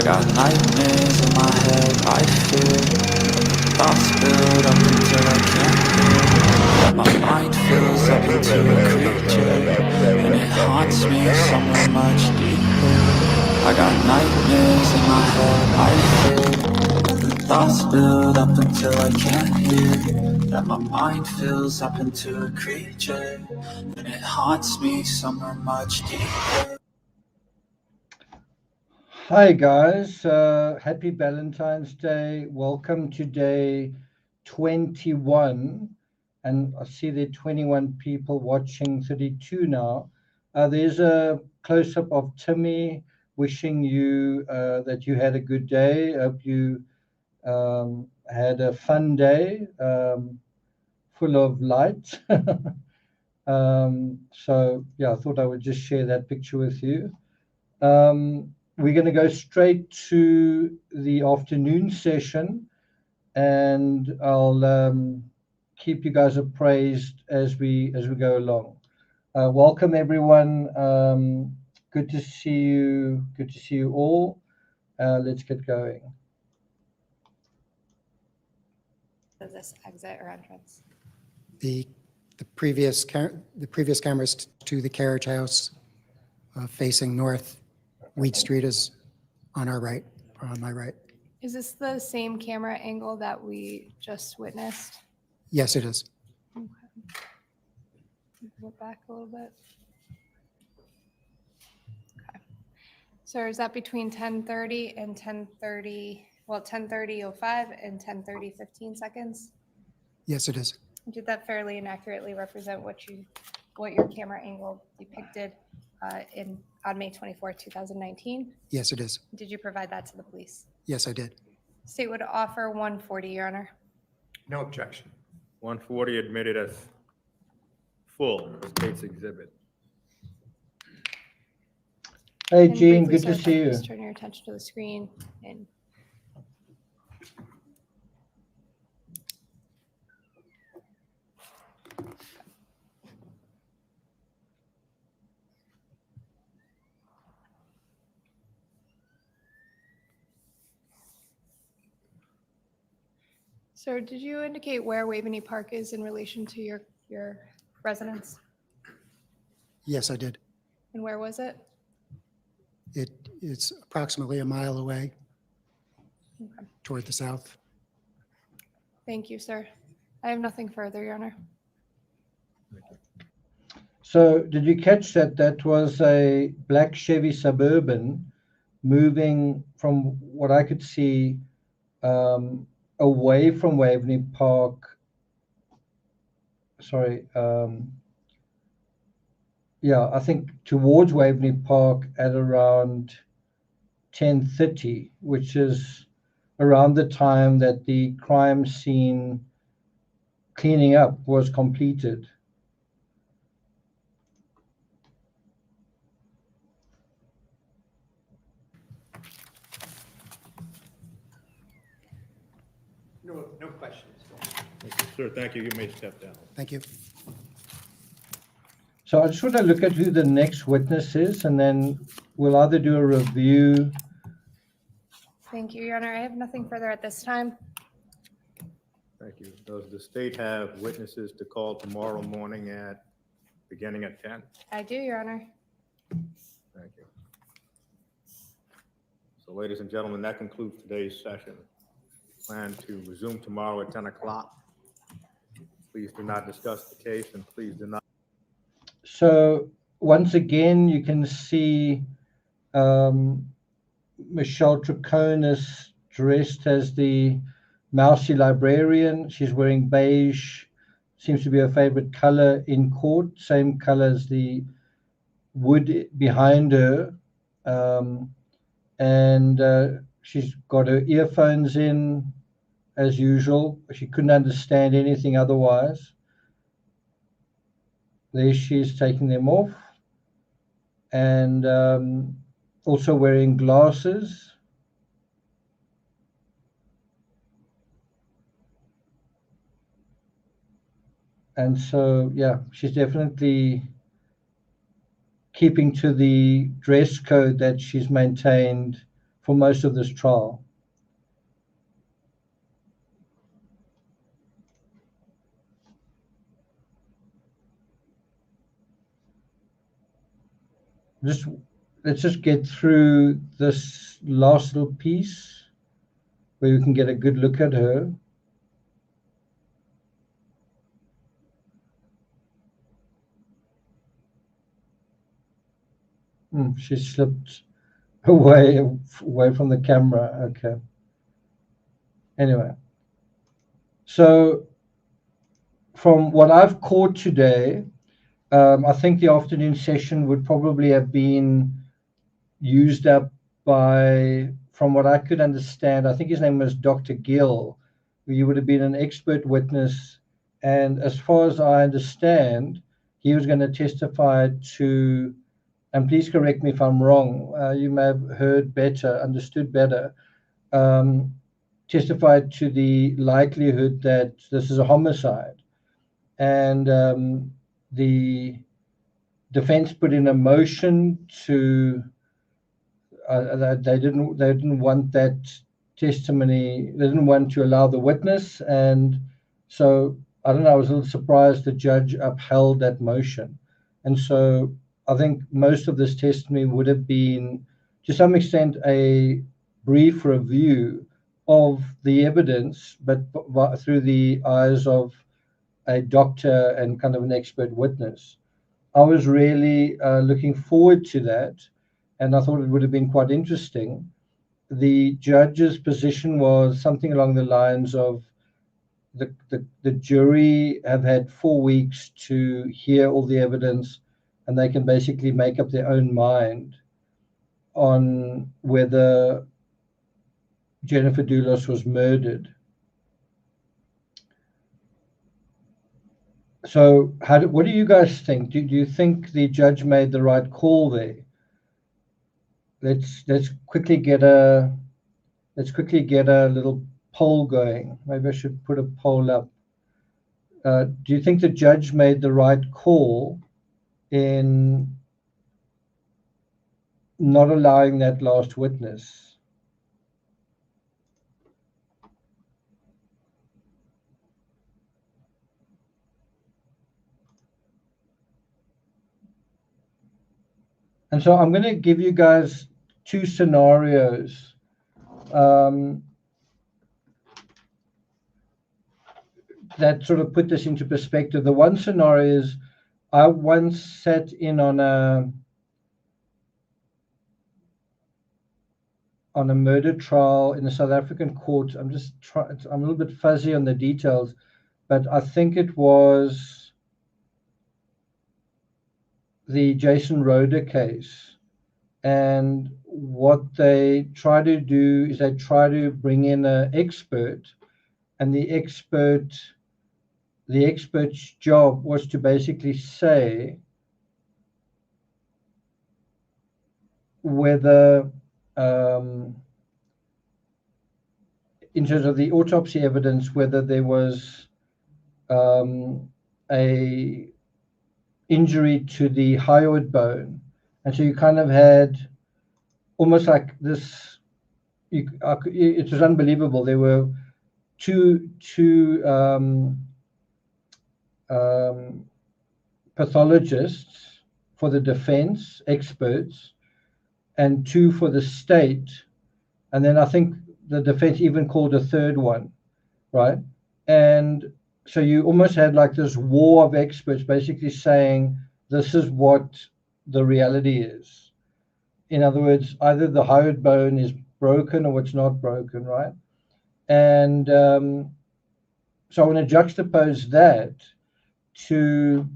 I got nightmares in my head, I fear thoughts build up until I can't hear, that my mind fills up into a creature, and it haunts me somewhere much deeper. I got nightmares in my head, I fear thoughts build up until I can't hear, that my mind fills up into a creature, and it haunts me somewhere much deeper. Hi guys, happy Valentine's Day. Welcome to day 21, and I see there are 21 people watching, 32 now. There's a close-up of Timmy wishing you that you had a good day. Hope you had a fun day, full of light. So yeah, I thought I would just share that picture with you. We're going to go straight to the afternoon session, and I'll keep you guys appraised as we go along. Welcome everyone. Good to see you. Good to see you all. Let's get going. Does this exit or entrance? The previous cameras to the carriage house facing north. Weed Street is on our right, or on my right. Is this the same camera angle that we just witnessed? Yes, it is. Okay. Go back a little bit. Okay. So is that between 10:30 and 10:30? Well, 10:30:05 and 10:30:15 seconds. Yes, it is. Did that fairly and accurately represent what your camera angle depicted on May 24, 2019? Yes, it is. Did you provide that to the police? Yes, I did. State would offer 140, Your Honor. No objection. 140 admitted as full, state's exhibit. Hey And Jean, briefly, good to sir, if see I you. could just turn your attention to the screen and Sir, did you indicate where Waveney Park is in relation to your residence? Yes, I did. And where was it? It's approximately a mile away Okay. toward the south. Thank you, sir. I have nothing further, Your Honor. So did you catch that? That was a black Chevy Suburban moving from what I could see away from Waveney Park. Sorry. Yeah, I think towards Waveney Park at around 10:30, which is around the time that the crime scene cleaning up was completed. No questions. Sir, thank you. You may step down. Thank you. So I just want to look at who the next witness is, and then we'll either do a review. Thank you, Your Honor. I have nothing further at this time. Thank you. Does the state have witnesses to call tomorrow morning beginning at 10? I do, Your Honor. Thank you. So ladies and gentlemen, that concludes today's session. Plan to resume tomorrow at 10 o'clock. Please do not discuss the case, and please do not. So once again, you can see Michelle Troconis dressed as the mousy librarian. She's wearing beige, seems to be her favorite color in court, same color as the wood behind her. And she's got her earphones in as usual. She couldn't understand anything otherwise. There she is taking them off, and also wearing glasses. And so, yeah, she's definitely keeping to the dress code that she's maintained for most of this trial. Let's just get through this last little piece where we can get a good look at her. She slipped away from the camera. Okay. Anyway, so from what I've caught today, I think the afternoon session would probably have been used up by, from what I could understand, I think his name was Dr. Gill, who you would have been an expert witness. And as far as I understand, he was going to testify to, and please correct me if I'm wrong, you may have heard better, understood better, testified to the likelihood that this is a homicide. And the defense put in a motion to, they didn't want that testimony, they didn't want to allow the witness. And so, I don't know, I was a little surprised the judge upheld that motion. And so I think most of this testimony would have been, to some extent, a brief review of the evidence, but through the eyes of a doctor and kind of an expert witness. I was really looking forward to that, and I thought it would have been quite interesting. The judge's position was something along the lines of the jury have had 4 weeks to hear all the evidence, and they can basically make up their own mind on whether Jennifer DULOS was murdered. So what do you guys think? Do you think the judge made the right call there? Let's quickly get a little poll going. Maybe I should put a poll up. Do you think the judge made the right call in not allowing that last witness? And so I'm going to give you guys two scenarios. That sort of put this into perspective. The one scenario is, I once sat in on a murder trial in a South African court. I'm a little bit fuzzy on the details, but I think it was the Jason Roeder case. And what they try to do is they try to bring in an expert, and the expert's job was to basically say whether, in terms of the autopsy evidence, whether there was a injury to the hyoid bone. And so you kind of had almost like this, it was unbelievable. There were two pathologists for the defense, experts, and two for the state. And then I think the defense even called a third one, right? And so you almost had like this war of experts basically saying, this is what the reality is. In other words, either the hyoid bone is broken or it's not broken, right? And so I want to juxtapose that to,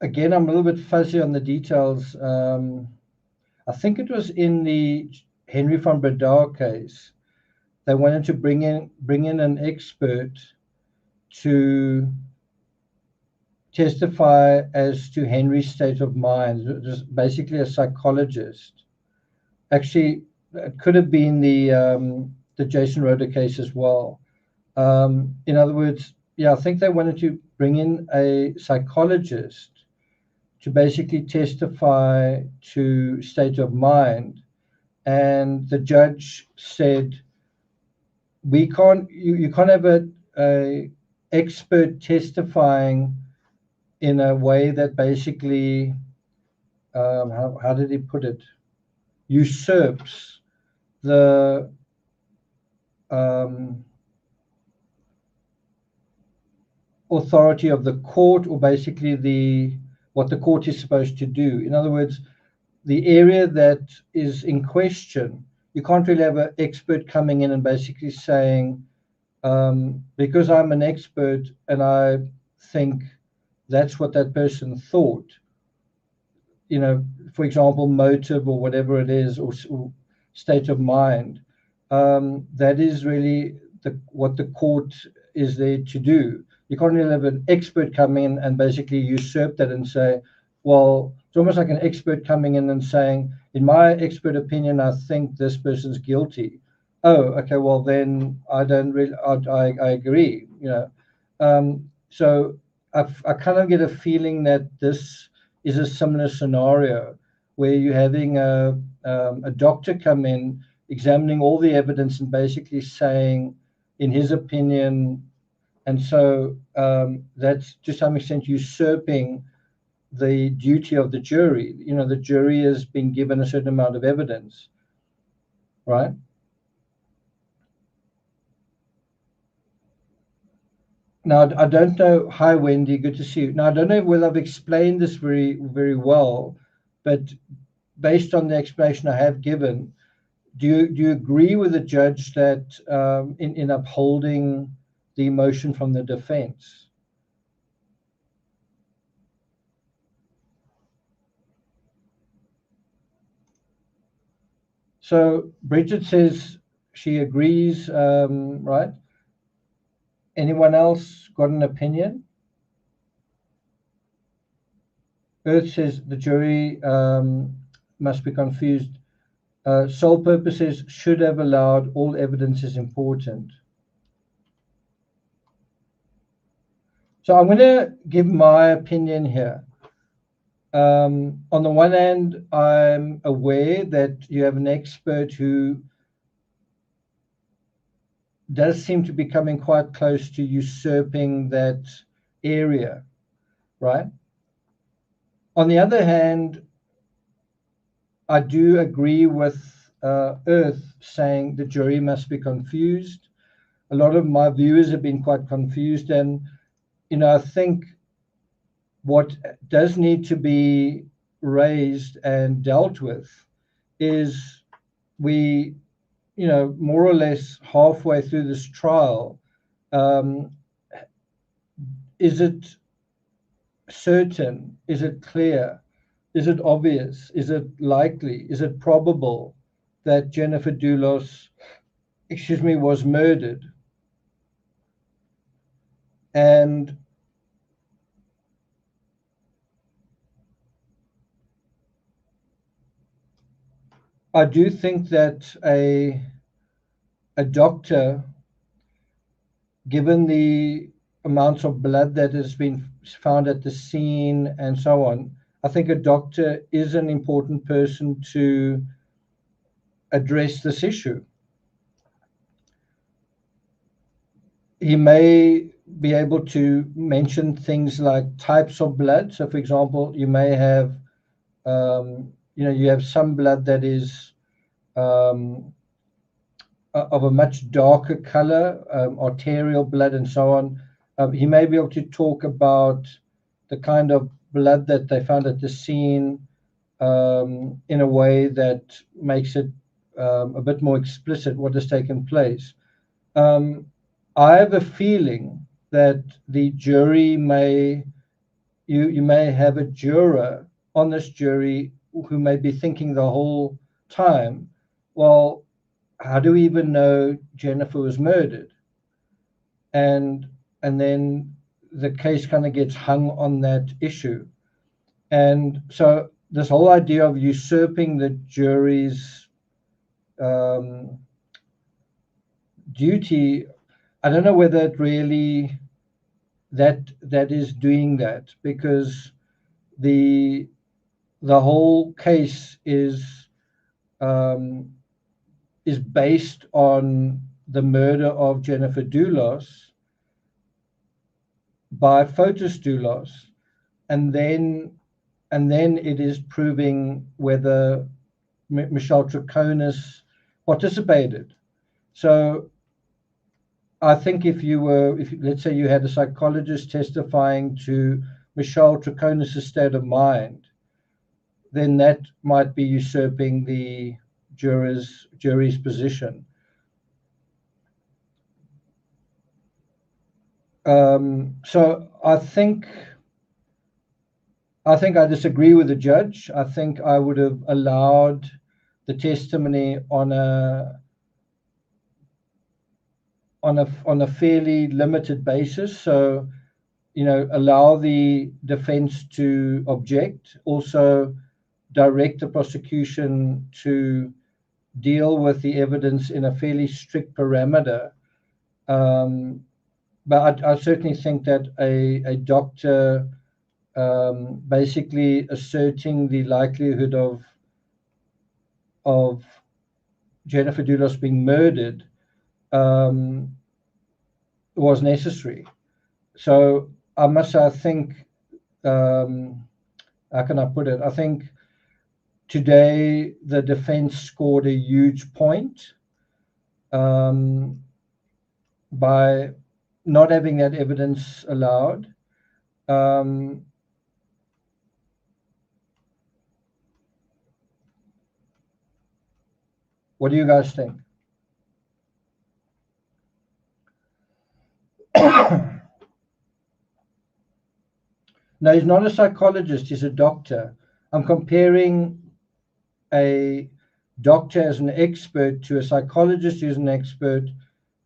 again, I'm a little bit fuzzy on the details. I think it was in the Henry van Breda case. They wanted to bring in an expert to testify as to Henry's state of mind, just basically a psychologist. Actually, it could have been the Jason Roeder case as well. In other words, yeah, I think they wanted to bring in a psychologist to basically testify to state of mind. and the judge said, you can't have a expert testifying in a way that basically, how did he put it, usurps the authority of the court, or basically what the court is supposed to do. In other words, the area that is in question, you can't really have an expert coming in and basically saying, because I'm an expert and I think that's what that person thought, for example, motive or whatever it is, or state of mind, that is really what the court is there to do. You can't really have an expert come in and basically usurp that and say, well, it's almost like an expert coming in and saying, in my expert opinion, I think this person's guilty. Oh, okay, well then I don't really, I agree, So I kind of get a feeling that this is a similar scenario where you're having a doctor come in, examining all the evidence and basically saying, in his opinion, and so that's to some extent usurping the duty of the jury. The jury has been given a certain amount of evidence, right? Now, I don't know. Hi, Wendy. Good to see you. Now, I don't know whether I've explained this very, very well, but based on the explanation I have given, do you agree with the judge that in upholding the motion from the defense? So Bridget says she agrees, right? Anyone else got an opinion? Earth says the jury must be confused. Sole purposes should have allowed all evidence is important. So I'm going to give my opinion here. On the one hand, I'm aware that you have an expert who does seem to be coming quite close to usurping that area, right? On the other hand, I do agree with Earth saying the jury must be confused. A lot of my viewers have been quite confused, and I think what does need to be raised and dealt with is we, more or less halfway through this trial, is it certain? Is it clear? Is it obvious? Is it likely? Is it probable that Jennifer DULOS, was murdered? And I do think that a doctor, given the amounts of blood that has been found at the scene and so on, I think a doctor is an important person to address this issue. He may be able to mention things like types of blood. So, for example, you may have, you have some blood that is of a much darker color, arterial blood and so on. He may be able to talk about the kind of blood that they found at the scene in a way that makes it a bit more explicit what has taken place. I have a feeling that the jury you may have a juror on this jury who may be thinking the whole time, well, how do we even know Jennifer was murdered? And then the case kind of gets hung on that issue. And so this whole idea of usurping the jury's duty, I don't know whether it really that is doing that, because the whole case is is based on the murder of Jennifer DULOS by Fotis DULOS, and then it is proving whether Michelle Troconis participated. So I think if let's say you had a psychologist testifying to Michelle Troconis' state of mind, then that might be usurping the jury's position. So I think I disagree with the judge. I think I would have allowed the testimony on a fairly limited basis. So, allow the defense to object, also direct the prosecution to deal with the evidence in a fairly strict parameter. But I certainly think that a doctor basically asserting the likelihood of Jennifer DULOS being murdered was necessary. So I must say, I think, how can I put it? I think today the defense scored a huge point by not having that evidence allowed. What do you guys think? No, he's not a psychologist, he's a doctor. I'm comparing a doctor as an expert to a psychologist who's an expert,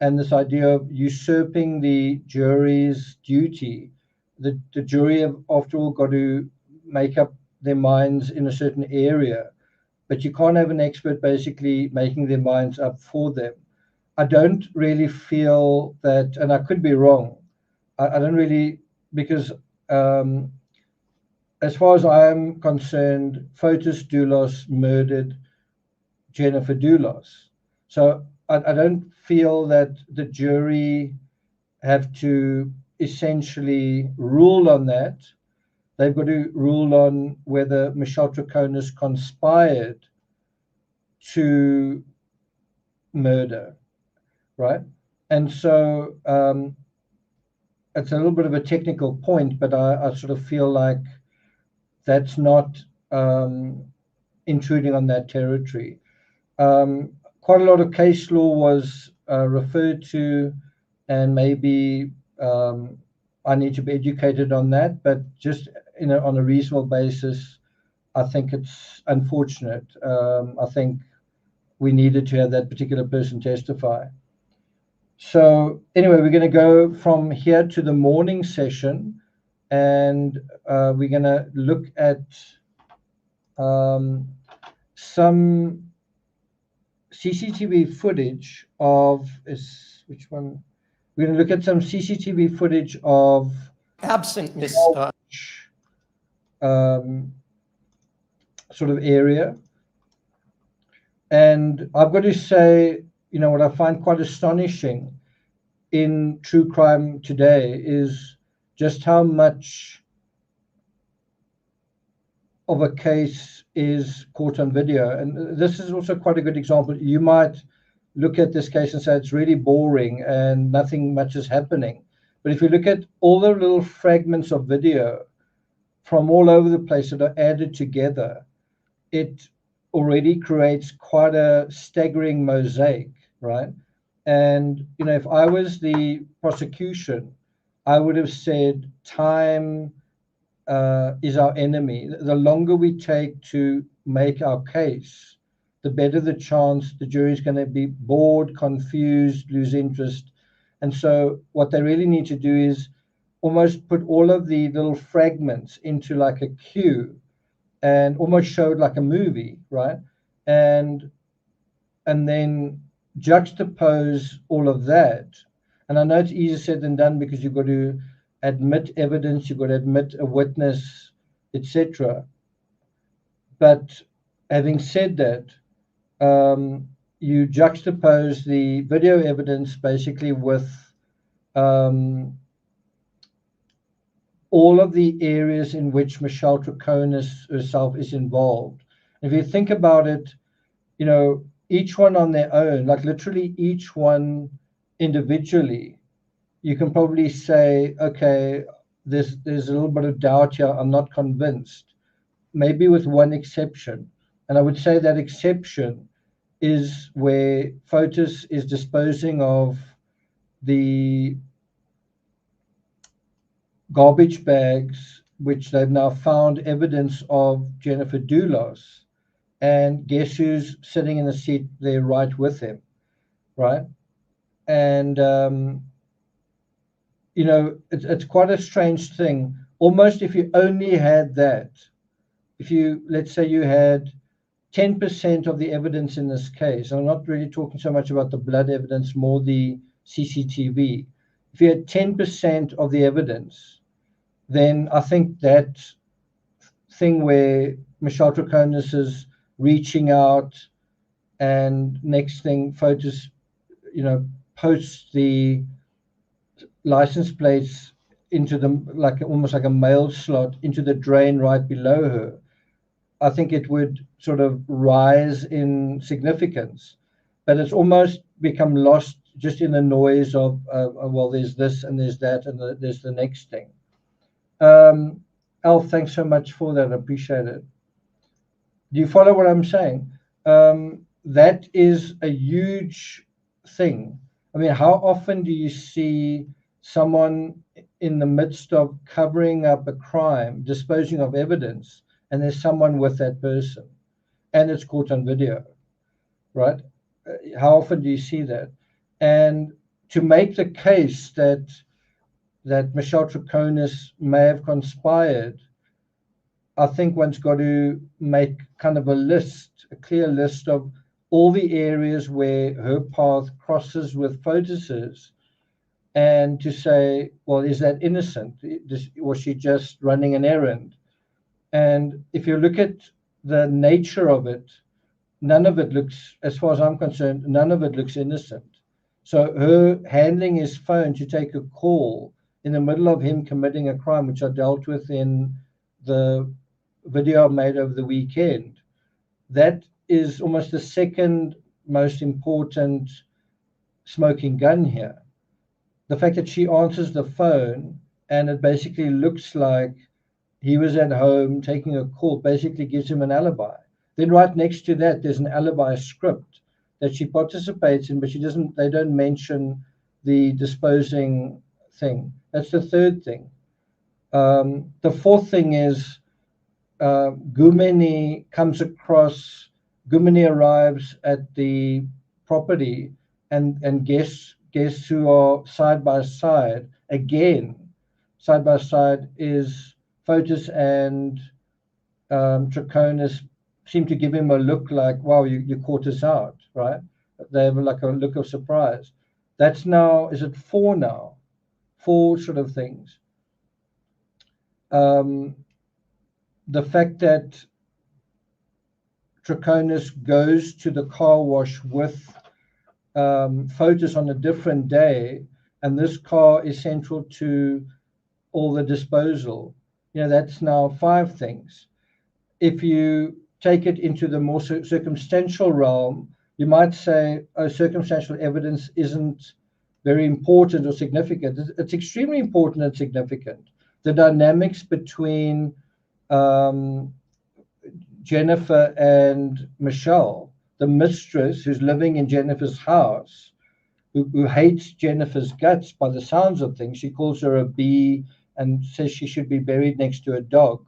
and this idea of usurping the jury's duty. The jury have, after all, got to make up their minds in a certain area, but you can't have an expert basically making their minds up for them. I don't really feel that, and I could be wrong, I don't really, because as far as I'm concerned, Fotis DULOS murdered Jennifer DULOS. So I don't feel that the jury have to essentially rule on that. They've got to rule on whether Michelle Troconis conspired to murder, right? And so it's a little bit of a technical point, but I sort of feel like that's not intruding on that territory. Quite a lot of case law was referred to, and maybe I need to be educated on that, but just on a reasonable basis, I think it's unfortunate. I think we needed to have that particular person testify. So anyway, we're going to go from here to the morning session, and we're going to look at some CCTV footage of which one? We're going to look at some CCTV footage of Absent Miss sort of area. And I've got to say, what I find quite astonishing in true crime today is just how much of a case is caught on video. And this is also quite a good example. You might look at this case and say it's really boring and nothing much is happening. But if you look at all the little fragments of video from all over the place that are added together, it already creates quite a staggering mosaic, right? And, if I was the prosecution, I would have said time is our enemy. The longer we take to make our case, the better the chance the jury is going to be bored, confused, lose interest. And so what they really need to do is almost put all of the little fragments into like a queue and almost show it like a movie, right? And then juxtapose all of that. And I know it's easier said than done because you've got to admit evidence, you've got to admit a witness, etc. But having said that, you juxtapose the video evidence basically with all of the areas in which Michelle Troconis herself is involved. If you think about it, you know, each one on their own, like literally each one individually, you can probably say, okay, there's a little bit of doubt here. I'm not convinced, maybe with one exception. And I would say that exception is where Fotis is disposing of the garbage bags, which they've now found evidence of Jennifer DULOS. And guess who's sitting in the seat there right with him, right? And, you know, it's quite a strange thing. Almost if you only had that, if you, let's say you had 10% of the evidence in this case, I'm not really talking so much about the blood evidence, more the CCTV. If you had 10% of the evidence, then I think that thing where Michelle Troconis is reaching out and next thing, Fotis, you know, posts the license plates into the, like almost like a mail slot into the drain right below her, I think it would sort of rise in significance, but it's almost become lost just in the noise of, well, there's this and there's that and there's the next thing. Alf, thanks so much for that. I appreciate it. Do you follow what I'm saying? That is a huge thing. I mean, how often do you see someone in the midst of covering up a crime, disposing of evidence, and there's someone with that person, and it's caught on video, right? How often do you see that? And to make the case that Michelle Troconis may have conspired, I think one's got to make kind of a list, a clear list of all the areas where her path crosses with Fotis's, and to say, well, is that innocent? Was she just running an errand? And if you look at the nature of it, none of it looks, as far as I'm concerned, none of it looks innocent. So her handling his phone to take a call in the middle of him committing a crime, which I dealt with in the video I made over the weekend, that is almost the second most important smoking gun here. The fact that she answers the phone and it basically looks like he was at home taking a call, basically gives him an alibi. Then right next to that, there's an alibi script that she participates in, but they don't mention the disposing thing. That's the third thing. The fourth thing is Gumeni arrives at the property and guess who are side by side again. Side by side is Fotis and Troconis seem to give him a look like, wow, you caught us out, right? They have like a look of surprise. That's now, is it four now? Four sort of things. The fact that Troconis goes to the car wash with Fotis on a different day, and this car is central to all the disposal. You know, that's now five things. If you take it into the more circumstantial realm, you might say, oh, circumstantial evidence isn't very important or significant. It's extremely important and significant. The dynamics between Jennifer and Michelle, the mistress who's living in Jennifer's house, who hates Jennifer's guts by the sounds of things. She calls her a bee and says she should be buried next to a dog.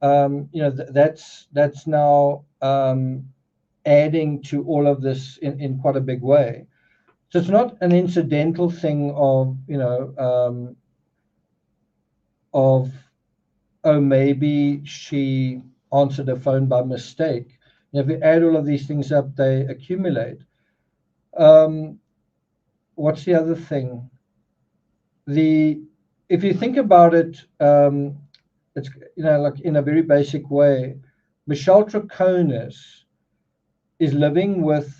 You know, that's now adding to all of this in quite a big way. So it's not an incidental thing of, you know, oh, maybe she answered a phone by mistake. You know, if you add all of these things up, they accumulate. What's the other thing? If you think about it, it's, you know, like in a very basic way, Michelle Troconis is living with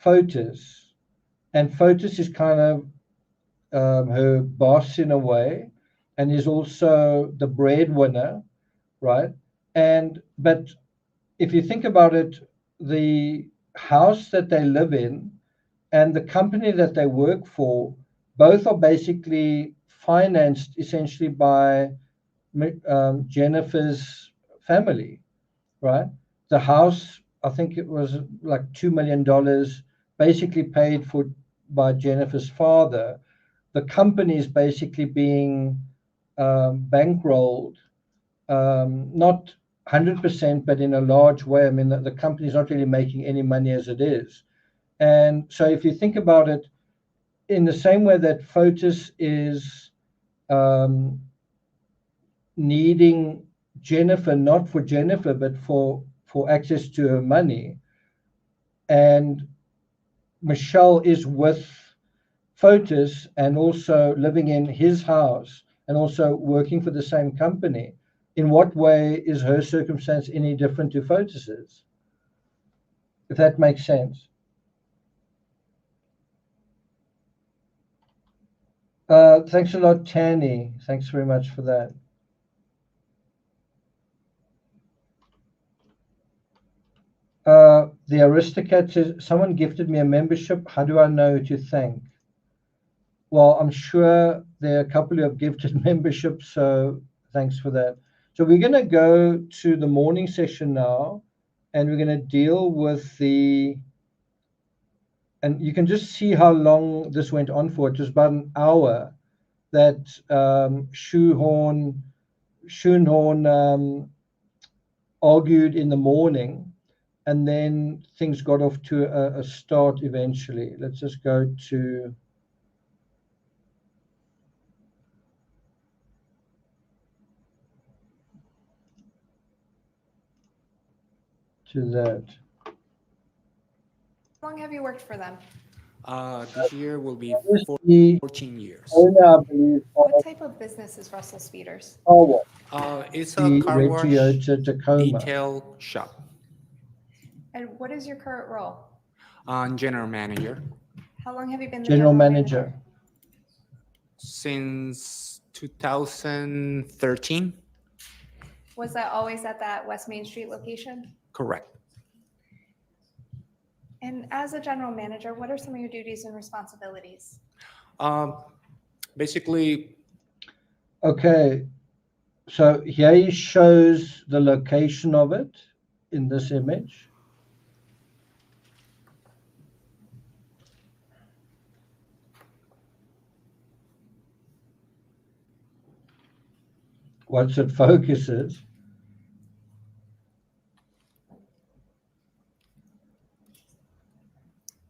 Fotis, and Fotis is kind of her boss in a way, and is also the breadwinner, right? But if you think about it, the house that they live in and the company that they work for, both are basically financed essentially by Jennifer's family, right? The house, I think it was like $2 million, basically paid for by Jennifer's father. The company is basically being bankrolled, not 100%, but in a large way. I mean, the company is not really making any money as it is. And so if you think about it, in the same way that Fotis is needing Jennifer, not for Jennifer, but for access to her money, and Michelle is with Fotis and also living in his house and also working for the same company, in what way is her circumstance any different to Fotis's? If that makes sense. Thanks a lot, Tanny. Thanks very much for that. The Aristocat says, someone gifted me a membership. How do I know to thank? Well, I'm sure there are a couple who have gifted memberships, so thanks for that. So we're going to go to the morning session now, and we're going to deal with and you can just see how long this went on for. It was about an hour that Shoehorn argued in the morning, and then things got off to a start eventually. Let's just go to that. How long have you worked for them? This year will be The 14 years. owner, I believe, What of type of business is Russell Speeders? Power, It's a the car Red wash Toyota Tacoma. detail shop. And what is your current role? General manager How long have you been the General manager. since 2013. Was that always at that West Main Street location? Correct. And as a general manager, what are some of your duties and responsibilities? Basically, Okay, so here he shows the location of it in this image. Once it focuses.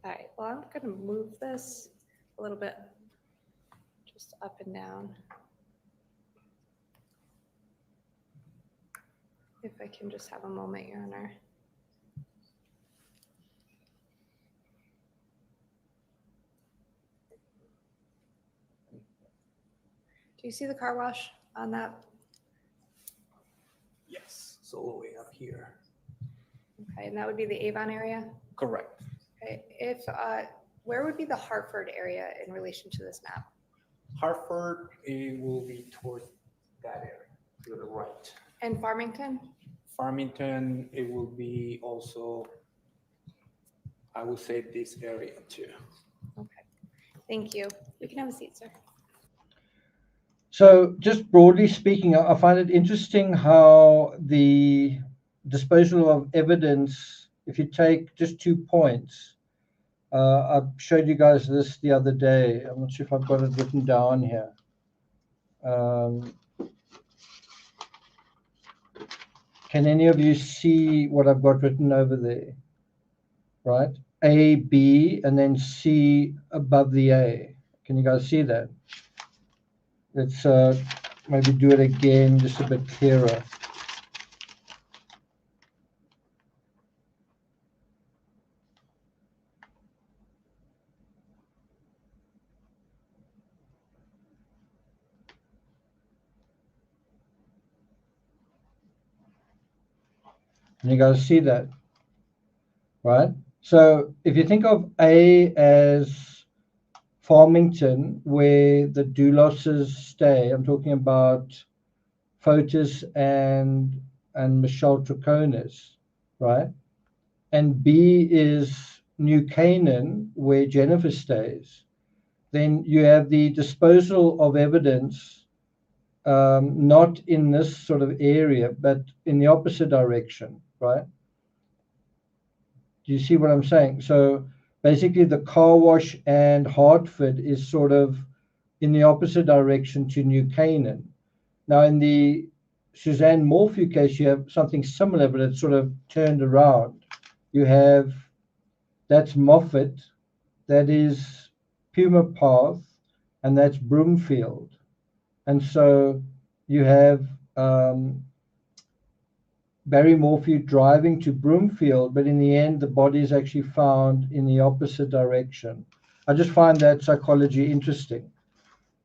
All right, well, I'm going to move this a little bit, just up and down. If I can just have a moment, Your Honor. Do you see the car wash on that? yes, it's all the way up here. Okay, and that would be the Avon area? Correct. Okay, where would be the Hartford area in relation to this map? Hartford, it will be towards that area, to the right. And Farmington? Farmington, it will be also, I would say this area too. Okay, thank you. You can have a seat, sir. So just broadly speaking, I find it interesting how the disposal of evidence, if you take just 2 points, I showed you guys this the other day. I'm not sure if I've got it written down here. Can any of you see what I've got written over there? Right? A, B, and then C above the A. Can you guys see that? Let's maybe do it again, just a bit clearer. Can you guys see that? Right? So if you think of A as Farmington, where the DULOSes stay, I'm talking about Fotis and Michelle Troconis, right? And B is New Canaan, where Jennifer stays. Then you have the disposal of evidence, not in this sort of area, but in the opposite direction, right? Do you see what I'm saying? So basically, the car wash and Hartford is sort of in the opposite direction to New Canaan. Now, in the Suzanne Morphew case, you have something similar, but it's sort of turned around. You have, that's Moffat, that is Puma Path, and that's Broomfield. And so you have Barry Morphew driving to Broomfield, but in the end, the body is actually found in the opposite direction. I just find that psychology interesting.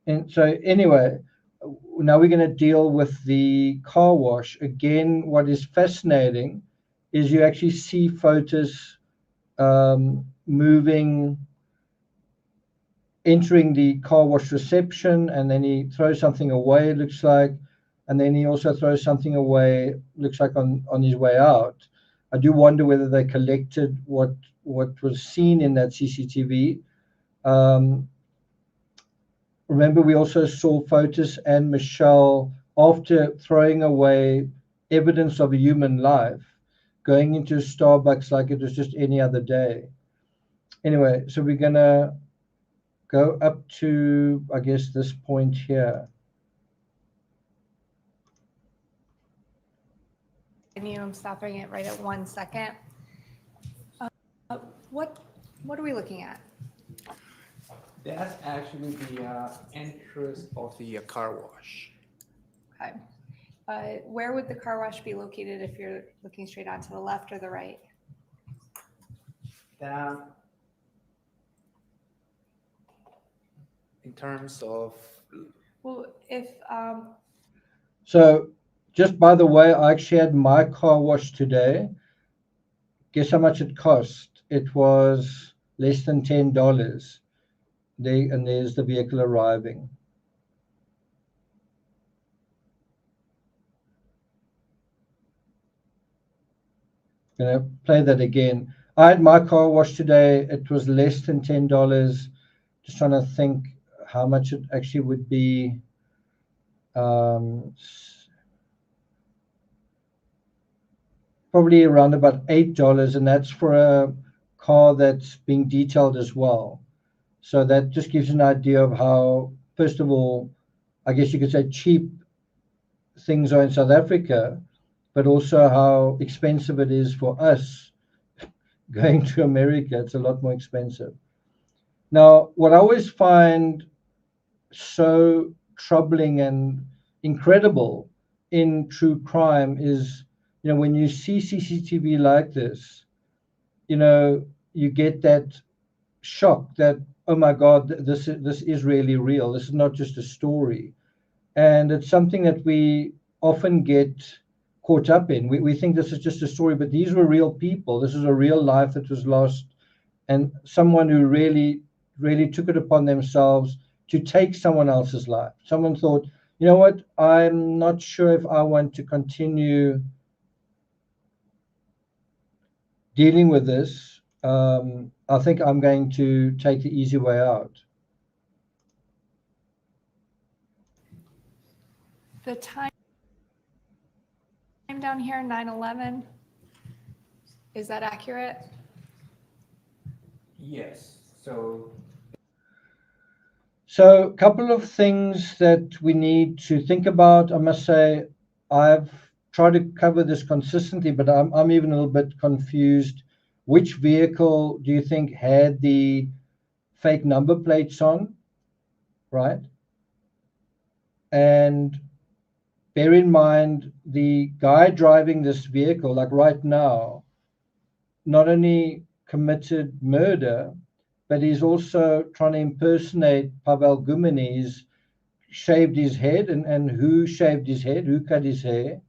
And so anyway, now we're going to deal with the car wash. Again, what is fascinating is you actually see Fotis moving, entering the car wash reception, and then he throws something away, it looks like, and then he also throws something away, looks like on his way out. I do wonder whether they collected what was seen in that CCTV. Remember, we also saw Fotis and Michelle, after throwing away evidence of a human life, going into Starbucks like it was just any other day. Anyway, so we're going to go up to, I guess, this point here. I'm stopping it right at 1 second. What are we looking at? That's actually the entrance of the car wash. Okay. Where would the car wash be located if you're looking straight on, to the left or the right? That, in terms of, Well, if So just by the way, I actually had my car washed today. Guess how much it cost? It was less than $10. And there's the vehicle arriving. I'm going to play that again. I had my car washed today. It was less than $10. Just trying to think how much it actually would be. Probably around about $8, and that's for a car that's being detailed as well. So that just gives you an idea of how, first of all, I guess you could say cheap things are in South Africa, but also how expensive it is for us going to America. It's a lot more expensive. Now, what I always find so troubling and incredible in true crime is, when you see CCTV like this, you get that shock that, oh my God, this is really real. This is not just a story. And it's something that we often get caught up in. We think this is just a story, but these were real people. This is a real life that was lost, and someone who really, really took it upon themselves to take someone else's life. Someone thought, you know what, I'm not sure if I want to continue dealing with this. I think I'm going to take the easy way out. the time down here, 9/11, is that accurate? yes, so So a couple of things that we need to think about. I must say, I've tried to cover this consistently, but I'm even a little bit confused. Which vehicle do you think had the fake number plates on, right? And bear in mind, the guy driving this vehicle, like right now, not only committed murder, but he's also trying to impersonate Pavel Gumini. He's shaved his head, and who shaved his head? Who cut his hair?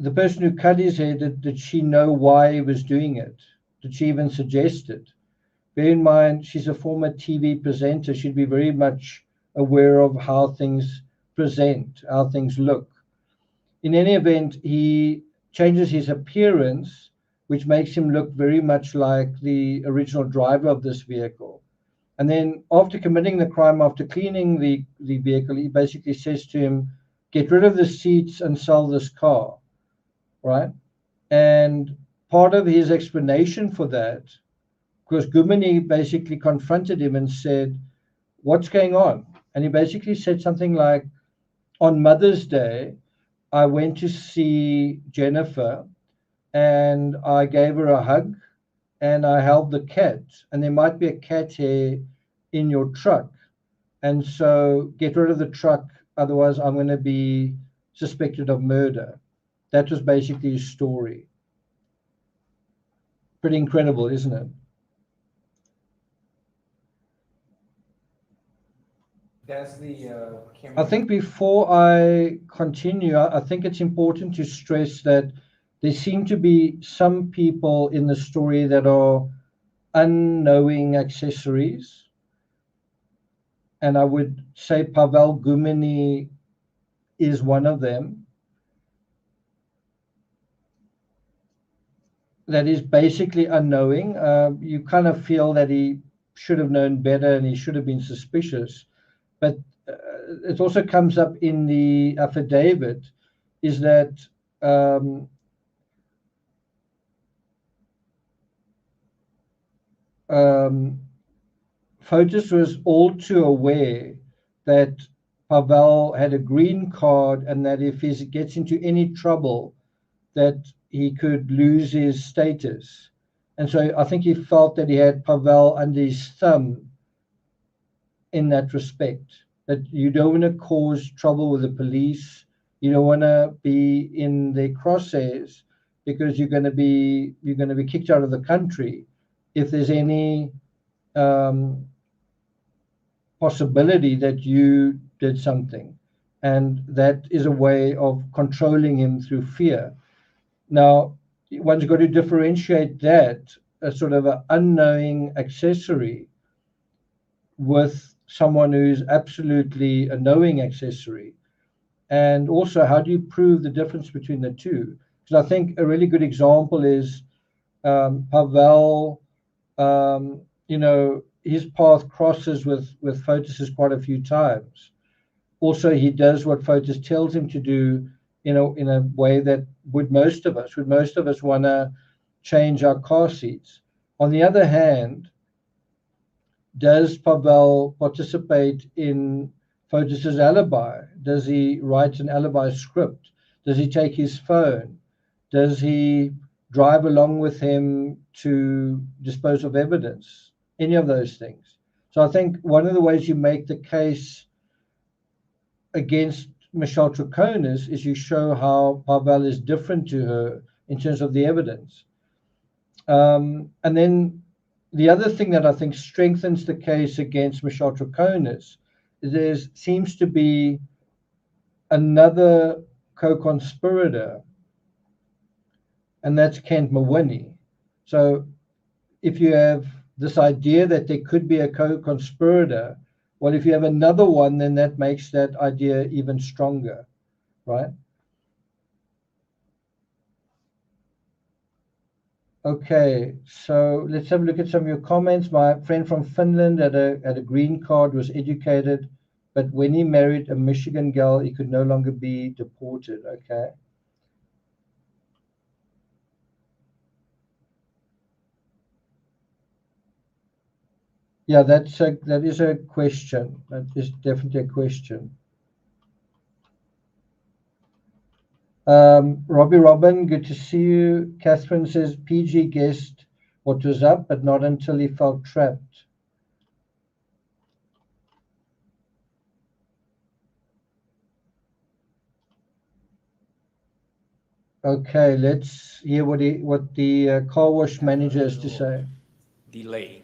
the person who cut his hair, did she know why he was doing it? Did she even suggest it? Bear in mind, she's a former TV presenter. She'd be very much aware of how things present, how things look. In any event, he changes his appearance, which makes him look very much like the original driver of this vehicle. And then after committing the crime, after cleaning the vehicle, he basically says to him, get rid of the seats and sell this car, right? And part of his explanation for that, because Gumini basically confronted him and said, what's going on? And he basically said something like, on Mother's Day, I went to see Jennifer and I gave her a hug and I held the cat, and there might be a cat hair in your truck. And so get rid of the truck, otherwise I'm going to be suspected of murder. That was basically his story. Pretty incredible, isn't it? That's the I think before I continue, I think it's important to stress that there seem to be some people in the story that are unknowing accessories. And I would say Pavel Gumini is one of them. That is basically unknowing. You kind of feel that he should have known better and he should have been suspicious. But it also comes up in the affidavit is that Fotis was all too aware that Pavel had a green card and that if he gets into any trouble, that he could lose his status. And so I think he felt that he had Pavel under his thumb in that respect, that you don't want to cause trouble with the police. You don't want to be in their crosshairs because you're going to be kicked out of the country if there's any possibility that you did something. And that is a way of controlling him through fear. Now, one's got to differentiate that, a sort of an unknowing accessory, with someone who's absolutely a knowing accessory. And also, how do you prove the difference between the two? Because I think a really good example is Pavel, his path crosses with Fotis's quite a few times. Also, he does what Fotis tells him to do in a way that would most of us want to change our car seats. On the other hand, does Pavel participate in Fotis's alibi? Does he write an alibi script? Does he take his phone? Does he drive along with him to dispose of evidence? Any of those things. So I think one of the ways you make the case against Michelle Troconis is you show how Pavel is different to her in terms of the evidence. And then the other thing that I think strengthens the case against Michelle Troconis is there seems to be another co-conspirator, and that's Kent Mawini. So if you have this idea that there could be a co-conspirator, well, if you have another one, then that makes that idea even stronger, right? Okay, so let's have a look at some of your comments. My friend from Finland had a green card, was educated, but when he married a Michigan girl, he could no longer be deported. Okay. Yeah, that is a question. That is definitely a question. Robbie Robin, good to see you. Catherine says PG guessed what was up, but not until he felt trapped. Okay, let's hear what the car wash manager has to say. Delay.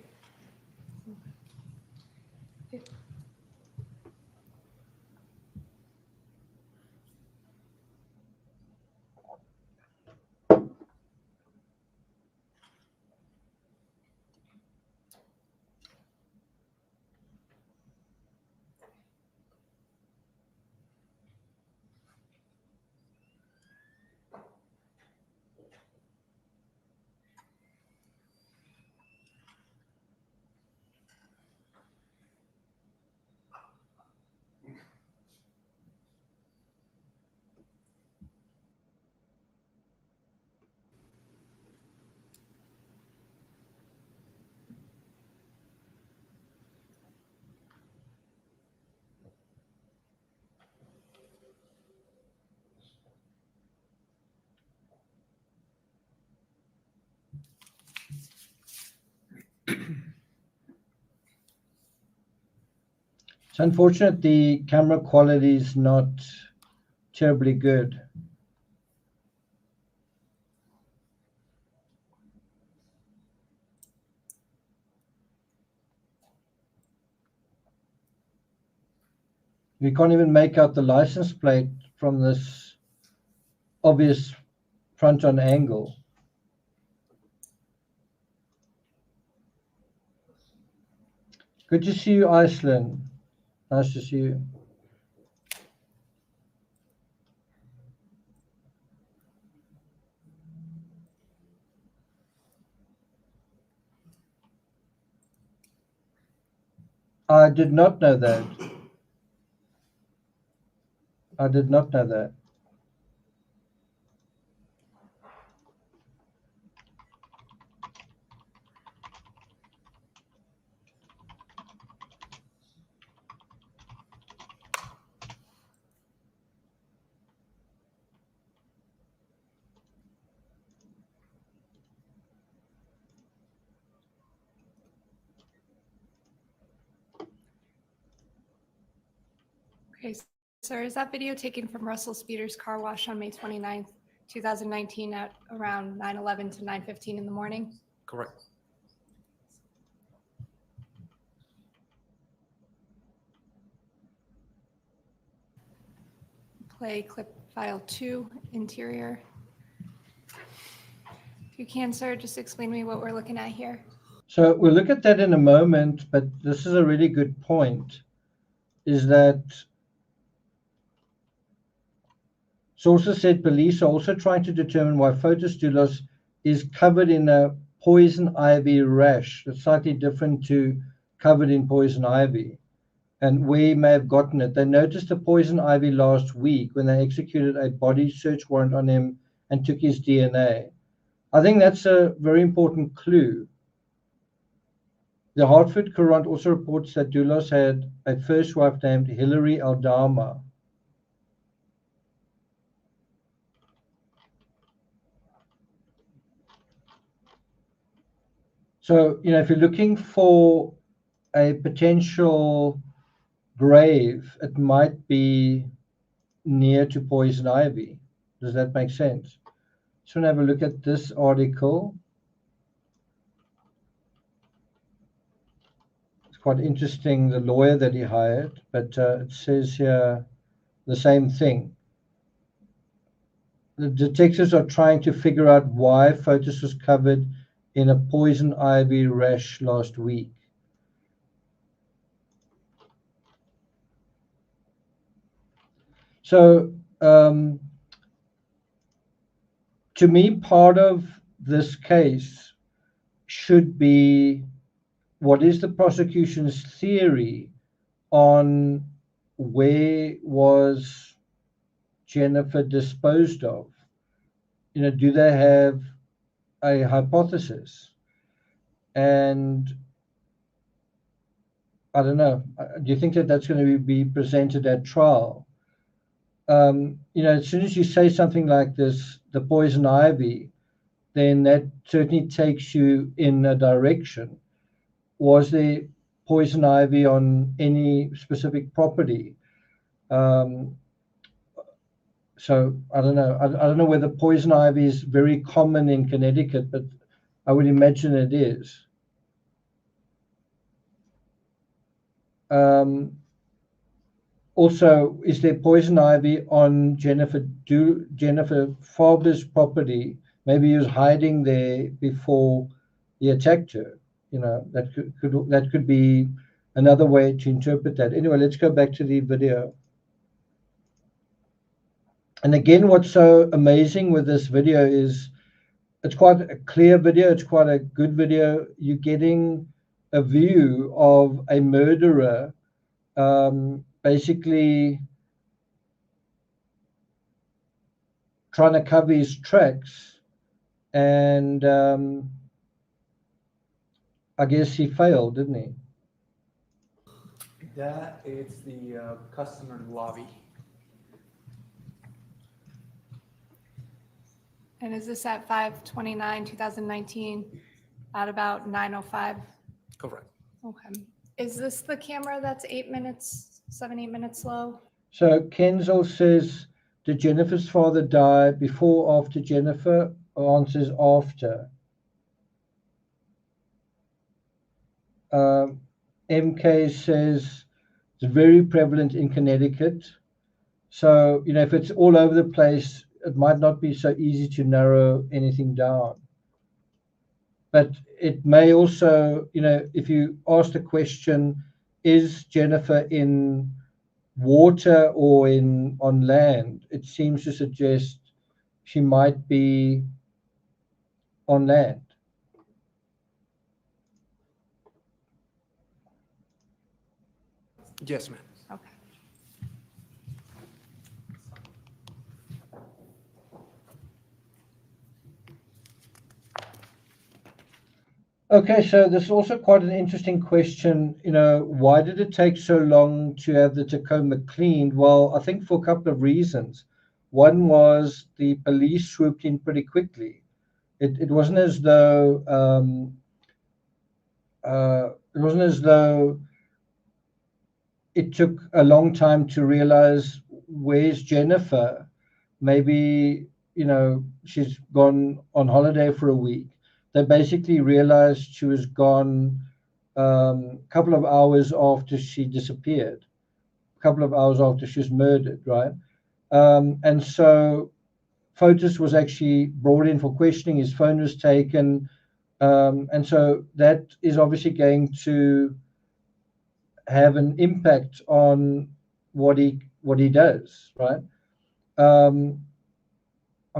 It's unfortunate the camera quality is not terribly good. We can't even make out the license plate from this obvious front-on angle. Good to see you, Iceland. Nice to see you. I did not know that. I did not know that. Okay, sir, is that video taken from Russell Speeder's car wash on May 29th, 2019 at around 9:11 to 9:15 in the morning? Correct. Play clip file 2, interior. If you can, sir, just explain to me what we're looking at here. So we'll look at that in a moment, but this is a really good point, is that sources said police are also trying to determine why Photos DULOS is covered in a poison ivy rash. That's slightly different to covered in poison ivy, and where he may have gotten it. They noticed the poison ivy last week when they executed a body search warrant on him and took his DNA. I think that's a very important clue. The Hartford Courant also reports that DULOS had a first wife named Hillary Aldama. So, if you're looking for a potential grave, it might be near to poison ivy. Does that make sense? Just want to have a look at this article. It's quite interesting, the lawyer that he hired, but it says here the same thing. The detectives are trying to figure out why Photos was covered in a poison ivy rash last week. So, to me, part of this case should be what is the prosecution's theory on where was Jennifer disposed of? Do they have a hypothesis? And I don't know. Do you think that that's going to be presented at trial? As soon as you say something like this, the poison ivy, then that certainly takes you in a direction. Was there poison ivy on any specific property? So I don't know. I don't know whether poison ivy is very common in Connecticut, but I would imagine it is. Also, is there poison ivy on Jennifer Farber's property? Maybe he was hiding there before he attacked her. That could be another way to interpret that. Anyway, let's go back to the video. And again, what's so amazing with this video is it's quite a clear video. It's quite a good video. You're getting a view of a murderer basically trying to cover his tracks, and I guess he failed, didn't he? That is the customer lobby. And is this at 5/29/2019 at about 9:05? Correct. Okay. Is this the camera that's 8 minutes, 8 minutes slow? So Kenzel says, did Jennifer's father die before or after Jennifer? Answers after. MK says it's very prevalent in Connecticut. So, if it's all over the place, it might not be so easy to narrow anything down. But it may also, if you ask the question, is Jennifer in water or on land? It seems to suggest she might be on land. Yes, ma'am. Okay. Okay, so this is also quite an interesting question. Why did it take so long to have the Tacoma cleaned? Well, I think for a couple of reasons. One was the police swooped in pretty quickly. It wasn't as though it took a long time to realize where's Jennifer. Maybe she's gone on holiday for a week. They basically realized she was gone a couple of hours after she disappeared, a couple of hours after she was murdered, right? And so Fotis was actually brought in for questioning. His phone was taken. And so that is obviously going to have an impact on what he does, right? I'm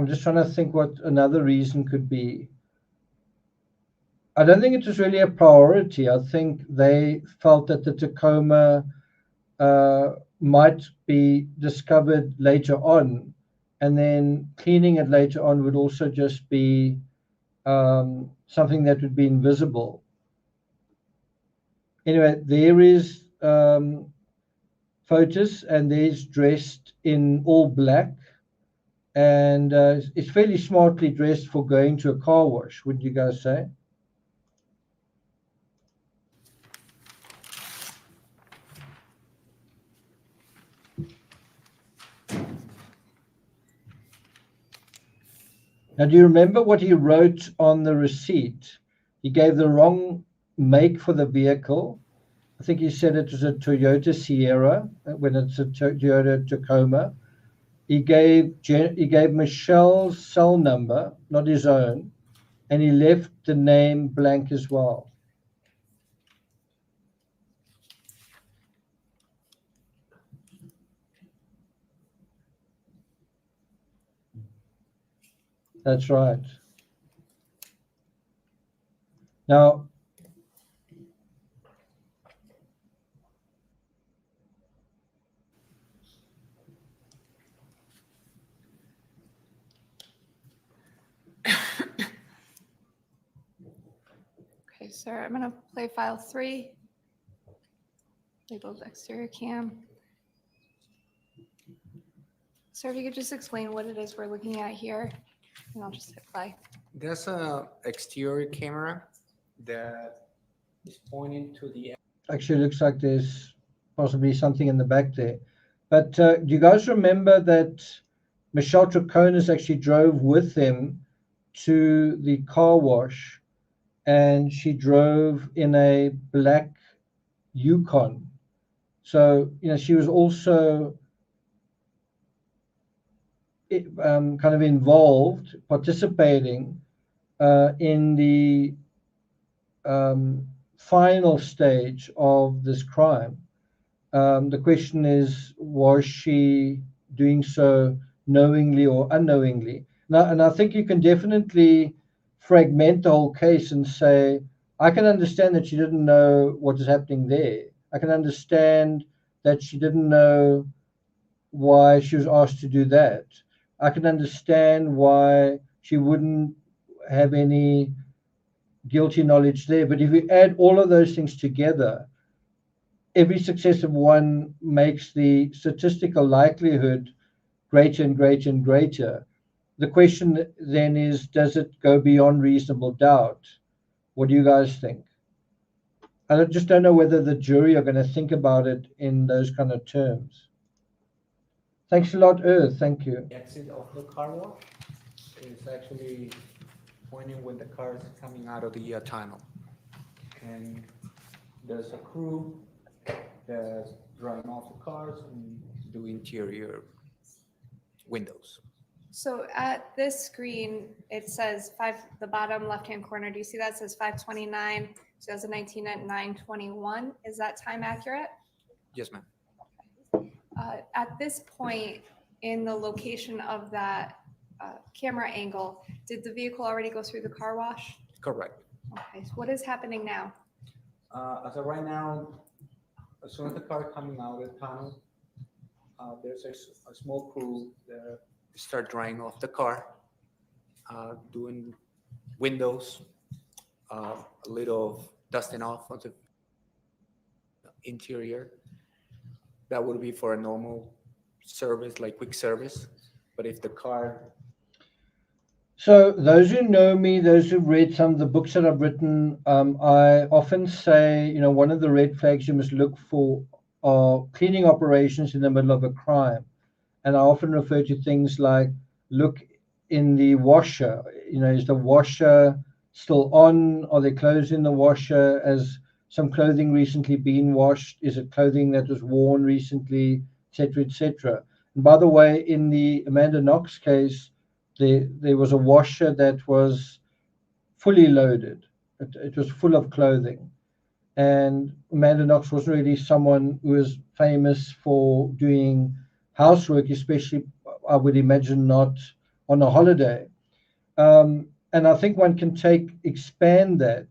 just trying to think what another reason could be. I don't think it was really a priority. I think they felt that the Tacoma might be discovered later on, and then cleaning it later on would also just be something that would be invisible. Anyway, there is Fotis, and there's dressed in all black, and it's fairly smartly dressed for going to a car wash, wouldn't you guys say? Now, do you remember what he wrote on the receipt? He gave the wrong make for the vehicle. I think he said it was a Toyota Sierra when it's a Toyota Tacoma. He gave Michelle's cell number, not his own, and he left the name blank as well. That's right. Now, Okay, sir, I'm gonna play file 3, labeled exterior cam. Sir, if you could just explain what it is we're looking at here, and I'll just hit play. That's a exterior camera that is pointing to the. actually looks like there's possibly something in the back there. But do you guys remember that Michelle Troconis actually drove with him to the car wash, and she drove in a black Yukon? So, she was also kind of involved, participating in the final stage of this crime. The question is, was she doing so knowingly or unknowingly? Now, and I think you can definitely fragment the whole case and say, I can understand that she didn't know what was happening there. I can understand that she didn't know why she was asked to do that. I can understand why she wouldn't have any guilty knowledge there. But if you add all of those things together, every successive one makes the statistical likelihood greater and greater and greater. The question then is, does it go beyond reasonable doubt? What do you guys think? I just don't know whether the jury are going to think about it in those kind of terms. Thanks a lot, Earth. Thank you. The exit of the car wash is actually pointing when the car is coming out of the tunnel. And there's a crew that's drying off the cars and do interior windows. So at this screen, it says the bottom left-hand corner, do you see that? It says 5/29, 2019 at 9:21. Is that time accurate? Yes, ma'am. At this point in the location of that camera angle, did the vehicle already go through the car wash? Correct. Okay, so what is happening now? As of right now, as soon as the car is coming out of the tunnel, there's a small crew that start drying off the car, doing windows, a little dusting off of the interior. That would be for a normal service, like quick service. But if the car, So those who know me, those who've read some of the books that I've written, I often say, one of the red flags you must look for are cleaning operations in the middle of a crime. And I often refer to things like look in the washer, is the washer still on? Are there clothes in the washer? Has some clothing recently been washed? Is it clothing that was worn recently, et cetera, et cetera? And by the way, in the Amanda Knox case, there was a washer that was fully loaded. It was full of clothing. And Amanda Knox wasn't really someone who was famous for doing housework, especially, I would imagine, not on a holiday. And I think one can expand that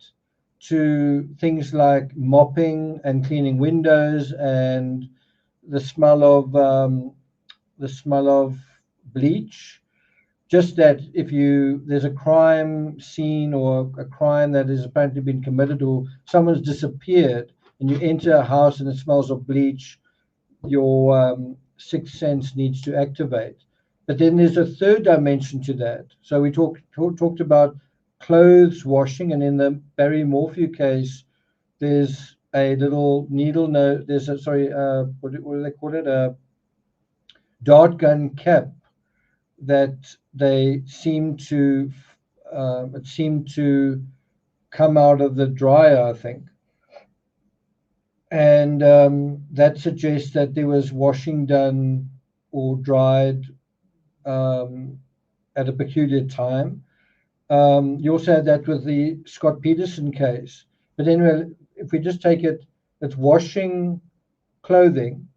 to things like mopping and cleaning windows and the smell of bleach. Just that if there's a crime scene or a crime that has apparently been committed or someone's disappeared and you enter a house and it smells of bleach, your sixth sense needs to activate. But then there's a third dimension to that. So we talked about clothes washing, and in the Barry Morphew case, there's a little needle nose. There's what do they call it? A dart gun cap that it seemed to come out of the dryer, I think. And that suggests that there was washing done or dried at a peculiar time. You also had that with the Scott Peterson case. But anyway, if we just take it's washing clothing,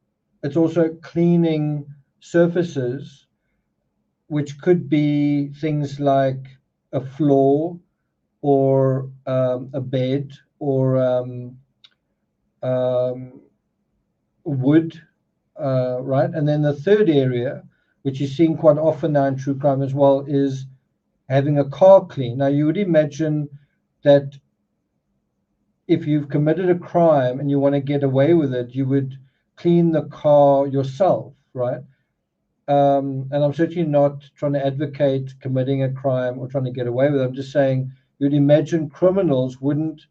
it's also cleaning surfaces, which could be things like a floor or a bed or wood, right? And then the third area, which is seen quite often now in true crime as well, is having a car clean. Now, you would imagine that if you've committed a crime and you want to get away with it, you would clean the car yourself, right? And I'm certainly not trying to advocate committing a crime or trying to get away with it. I'm just saying you'd imagine criminals wouldn't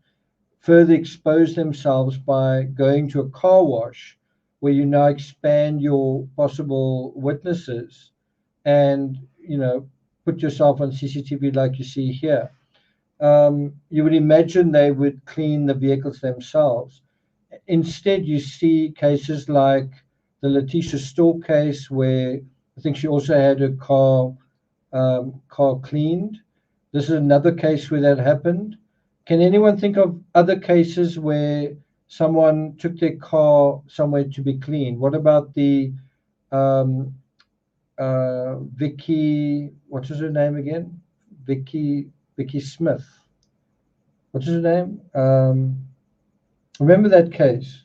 further expose themselves by going to a car wash where you now expand your possible witnesses and, put yourself on CCTV like you see here. You would imagine they would clean the vehicles themselves. Instead, you see cases like the Letitia Store case, where I think she also had her car cleaned. This is another case where that happened. Can anyone think of other cases where someone took their car somewhere to be cleaned? What about the Vicky? What is her name again? Vicky Smith. What's her name? Remember that case?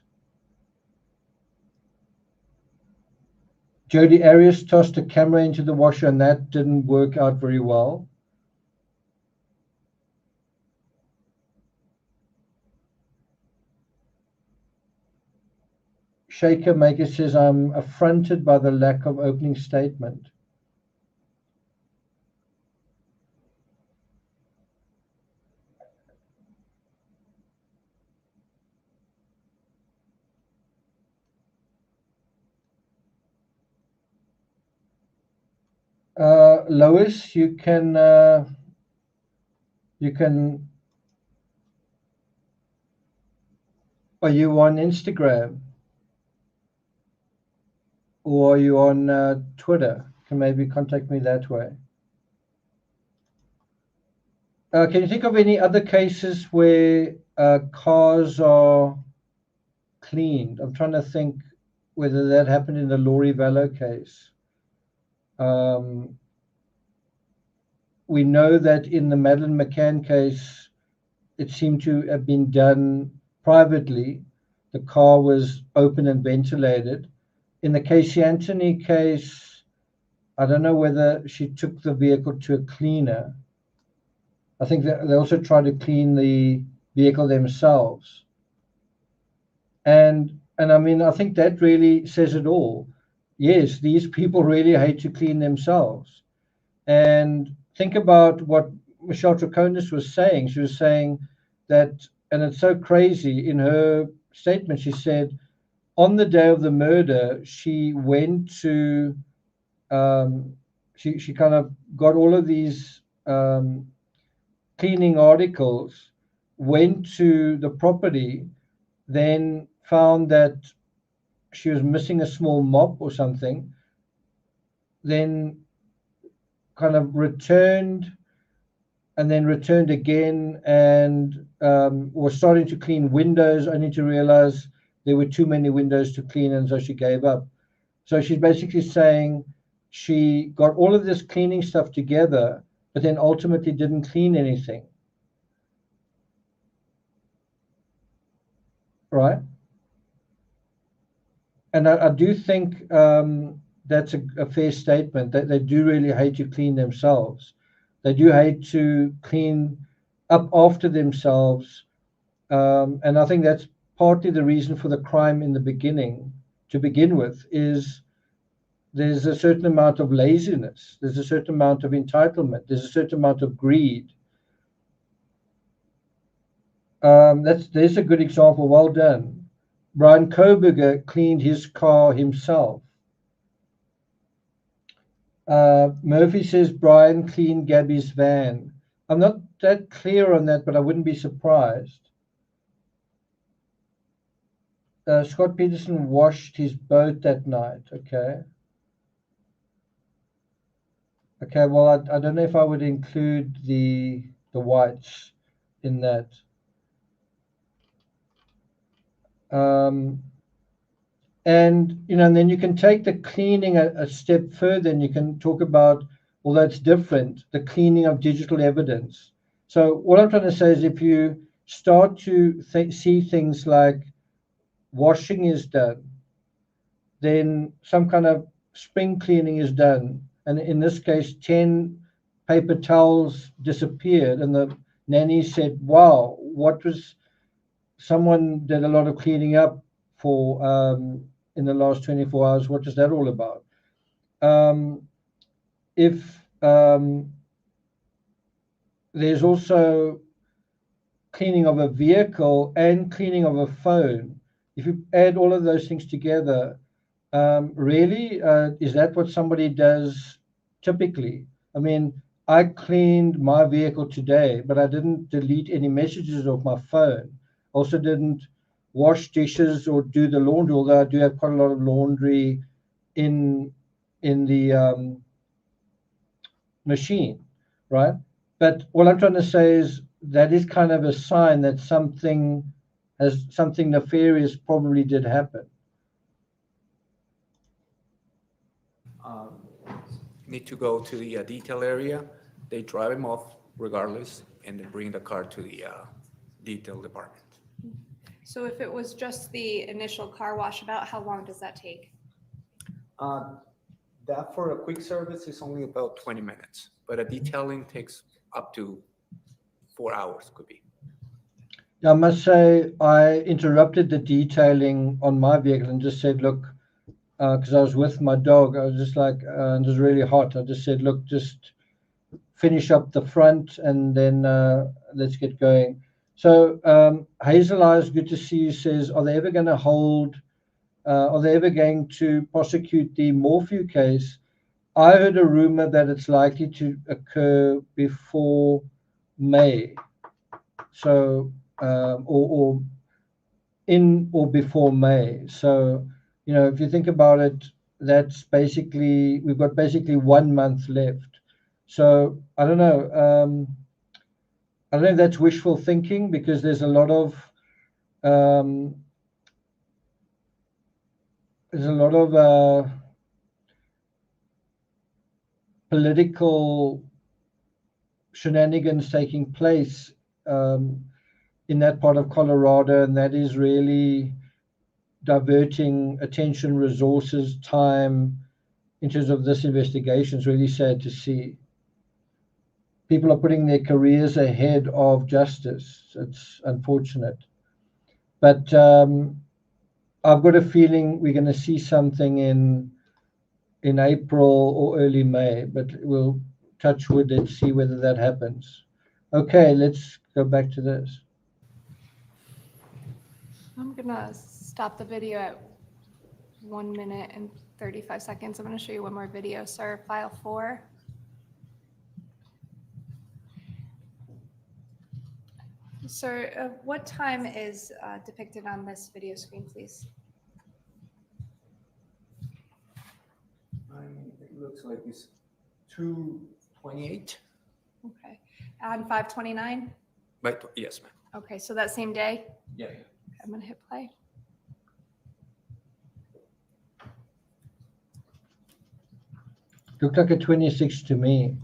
Jodi Arias tossed a camera into the washer, and that didn't work out very well. Shaker Maker says, I'm affronted by the lack of opening statement. Lois, you can. Are you on Instagram or are you on Twitter? You can maybe contact me that way. Can you think of any other cases where cars are cleaned? I'm trying to think whether that happened in the Laurie Vallow case. We know that in the Madeleine McCann case, it seemed to have been done privately. The car was open and ventilated. In the Casey Anthony case, I don't know whether she took the vehicle to a cleaner. I think that they also tried to clean the vehicle themselves. And I mean, I think that really says it all. Yes, these people really hate to clean themselves. And think about what Michelle Troconis was saying. She was saying that, and it's so crazy, in her statement, she said, on the day of the murder, she went to, she kind of got all of these cleaning articles, went to the property, then found that she was missing a small mop or something, then kind of returned and then returned again and was starting to clean windows, only to realize there were too many windows to clean, and so she gave up. So she's basically saying she got all of this cleaning stuff together, but then ultimately didn't clean anything. Right? And I do think that's a fair statement, that they do really hate to clean themselves. They do hate to clean up after themselves. And I think that's partly the reason for the crime in the beginning, to begin with, is there's a certain amount of laziness. There's a certain amount of entitlement. There's a certain amount of greed. There's a good example. Well done. Brian Koberger cleaned his car himself. Murphy says Brian cleaned Gabby's van. I'm not that clear on that, but I wouldn't be surprised. Scott Peterson washed his boat that night. Okay. Okay, well, I don't know if I would include the whites in that. And, you know, and then you can take the cleaning a step further, and you can talk about, although it's different, the cleaning of digital evidence. So what I'm trying to say is, if you start to see things like washing is done, then some kind of spring cleaning is done. And in this case, 10 paper towels disappeared, and the nanny said, wow, someone did a lot of cleaning up for in the last 24 hours. What is that all about? If there's also cleaning of a vehicle and cleaning of a phone, if you add all of those things together, really, is that what somebody does typically? I mean, I cleaned my vehicle today, but I didn't delete any messages off my phone. Also didn't wash dishes or do the laundry, although I do have quite a lot of laundry in the machine, right? But what I'm trying to say is that is kind of a sign that something nefarious probably did happen. Need to go to the detail area. They drive him off regardless, and they bring the car to the detail department. So if it was just the initial car wash, about how long does that take? That for a quick service is only about 20 minutes, but a detailing takes up to 4 hours, could be. I must say, I interrupted the detailing on my vehicle and just said, look, because I was with my dog, I was just like, and it was really hot. I just said, look, just finish up the front and then let's get going. So Hazel Eyes, good to see you, says, are they ever going to prosecute the Morphew case? I heard a rumor that it's likely to occur before May. So, or in or before May. So, if you think about it, that's basically, we've got basically 1 month left. So I don't know. I don't know if that's wishful thinking, because there's a lot of political shenanigans taking place in that part of Colorado, and that is really diverting attention, resources, time in terms of this investigation. Is really sad to see. People are putting their careers ahead of justice. It's unfortunate. But I've got a feeling we're going to see something in April or early May, but we'll touch wood and see whether that happens. Okay, let's go back to this. I'm gonna stop the video at 1 minute and 35 seconds. I'm gonna show you one more video, sir. File 4. Sir, what time is depicted on this video screen, please? It looks like it's 2:28. Okay. And 5:29? Right, yes, ma'am. Okay, so that same day? Yeah. I'm gonna hit play. Looked like a 26 to me.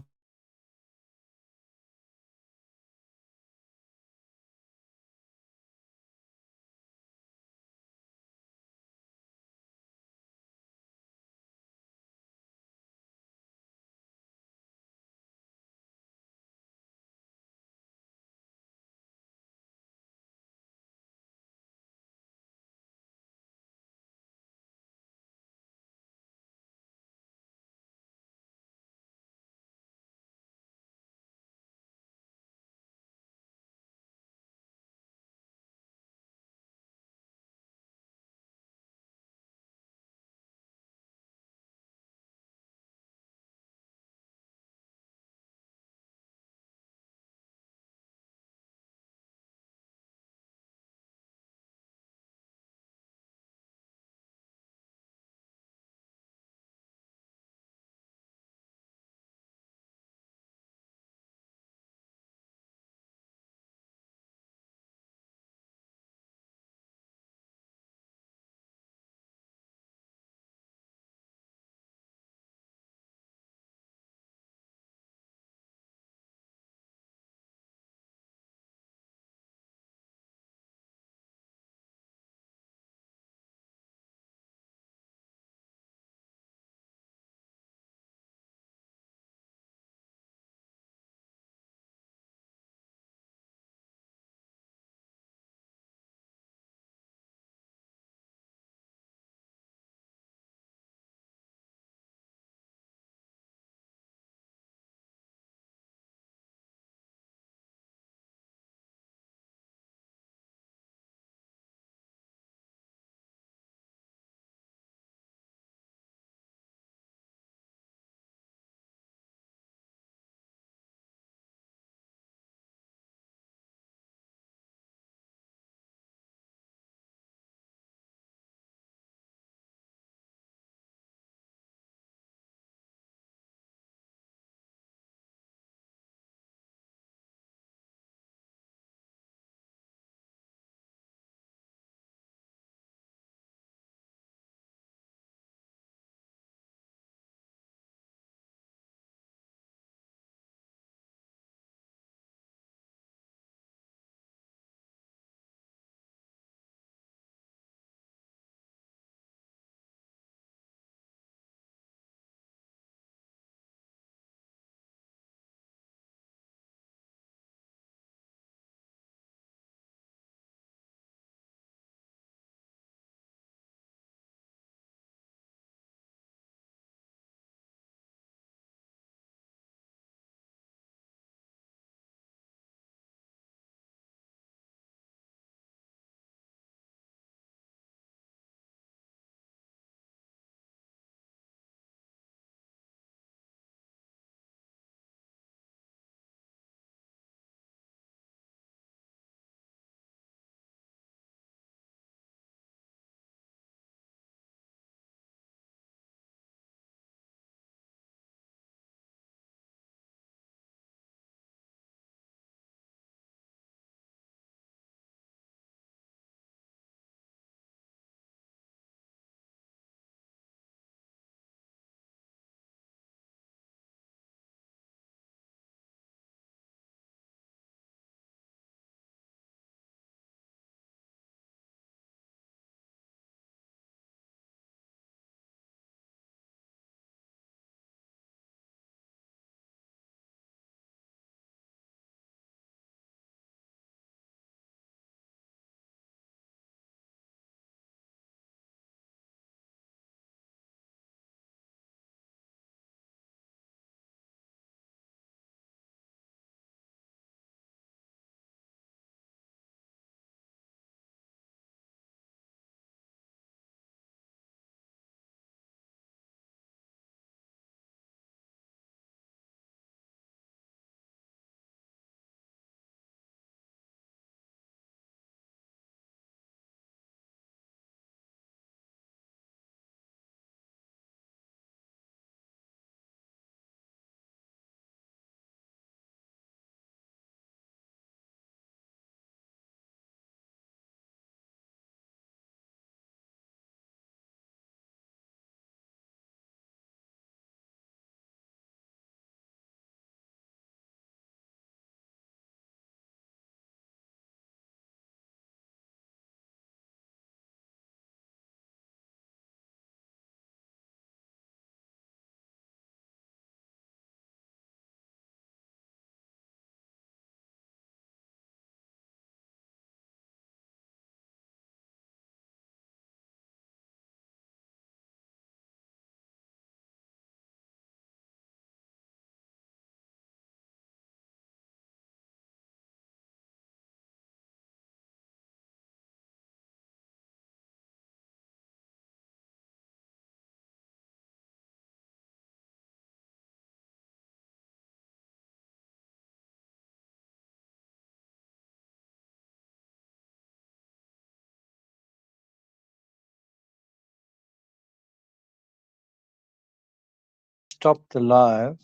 stopped the live.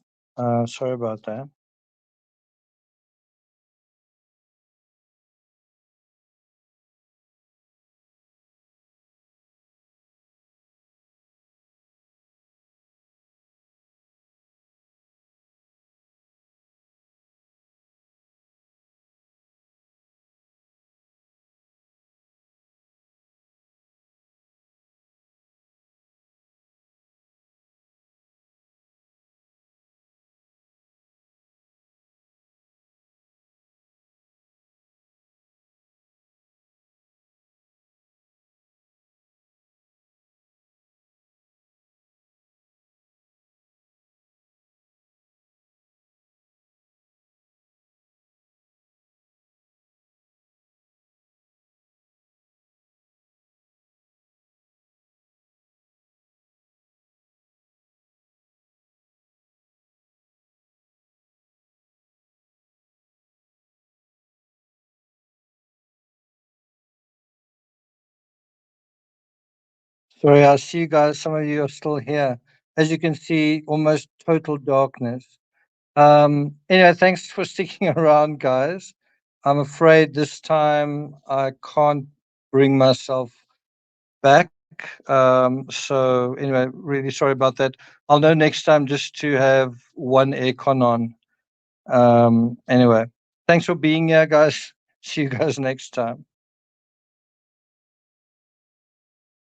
Sorry about that. Sorry, I see you guys, some of you are still here. As you can see, almost total darkness. Anyway, thanks for sticking around, guys. I'm afraid this time I can't bring myself back. So anyway, really sorry about that. I'll know next time just to have one aircon on. Anyway, thanks for being here, guys. See you guys next time.